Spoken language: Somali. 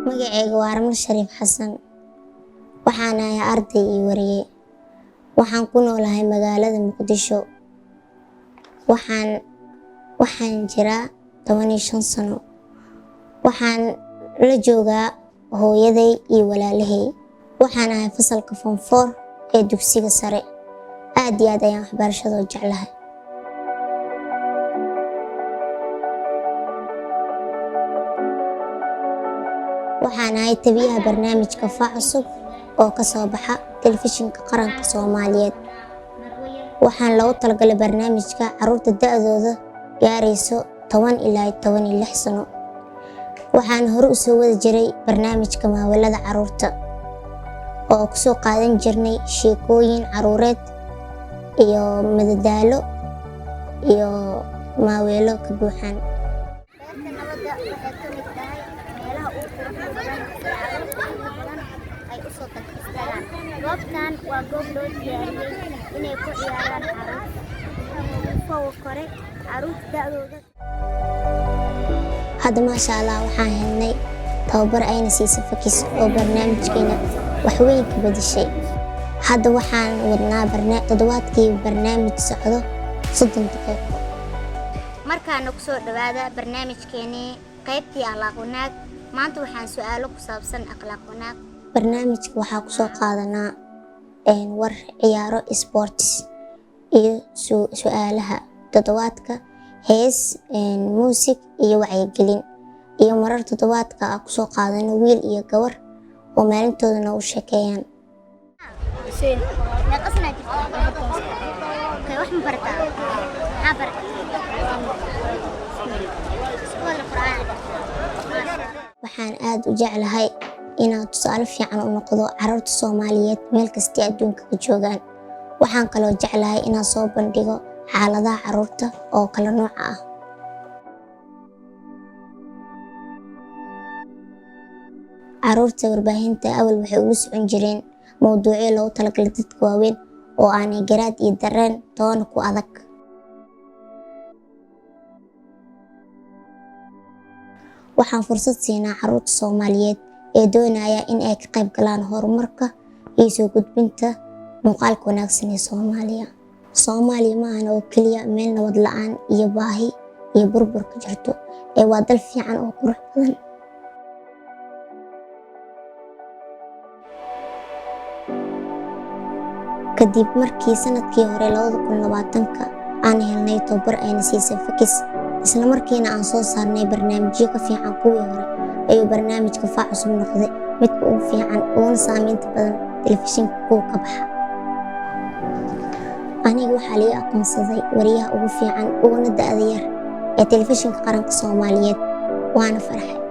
Magacayga waa Ramla Shariif Xasan. Waxaan ahay arday iyo wariye. Waxaan ku noolahay magaalada Muqdisho. Waxaan jiraa 15 sano. Waxaan la joogaa hooyaday iyo walaalahay. Waxaan ahay fasalka Form 4 ee dugsiga sare. Aad iyo aad ayaan waxbarashada u jeclahay. Waxaan ahay tabiyaha barnaamijka Faac Cusub oo ka soo baxa telefishinka qaranka Soomaaliyeed. Waxaan loogu talagalay barnaamijka carruurta da'dooda gaarayso 10 ilaa 16 sano. Waxaan hore u soo wadi jiray barnaamijka maawilada carruurta oo ku soo qaadan jirnay sheekooyin carruureed iyo madadaalo iyo maawilo ka buuxaan. goobtan waa goob loo diyaariyay inay ku ciyaaraan carruurta da'dooda. Hadda maasha Allah waxaan helnay tababar ayna siisay Fakis oo barnaamijkeena wax weyn ka bedeshay. Hadda waxaan wadnaa toddobaadkii barnaamij socdo 30 daqiiqo. Markaana ku soo dhawaada barnaamijkeennii qaybtii akhlaaq wanaag. Maanta waxaan su'aalo ku saabsan akhlaaq wanaag. Barnaamijka waxaa ku soo qaadanaa war ciyaaro sports iyo su'aalaha toddobaadka, hees, muusik iyo wacyigelin. Iyo marar toddobaadka ah ku soo qaadano wiil iyo gabar oo maalintoodana u sheekeeyaan. Waxaan aad u jeclahay inaan tusaale fiican u noqdo carruurta Soomaaliyeed meel kasta adduunka ka joogaan. Waxaan kaloo jeclahay inaan soo bandhigo xaaladaha carruurta oo kala nooc ah. Carruurta warbaahinta awal waxay ugu socon jireen mowduucyo loogu talagalay dadka waaweyn oo aanay garaad iyo dareen toona ku adag. Waxaan fursad siinaa carruurta Soomaaliyeed ee doonaya in ay ka qayb galaan horumarka iyo soo gudbinta muuqaalka wanaagsan ee Soomaaliya. Soomaaliya ma ahan oo keliya meel nabad la'aan iyo baahi iyo burbur ka jirto, ee waa dal fiican oo qurux badan. Kadib markii sanadkii hore 2020 aan helnay tababar ayna siisay Fakis, isla markiina aan soo saarnay barnaamijyo ka fiican kuwii hore, ayuu barnaamijka Faac Cusub noqday midka ugu fiican uguna saameynta badan telefishinka kuwa ka baxa. Aniga waxaa laga aqoonsaday wariyaha ugu fiican uguna da'da yar ee telefishinka qaranka Soomaaliyeed, waana farxay.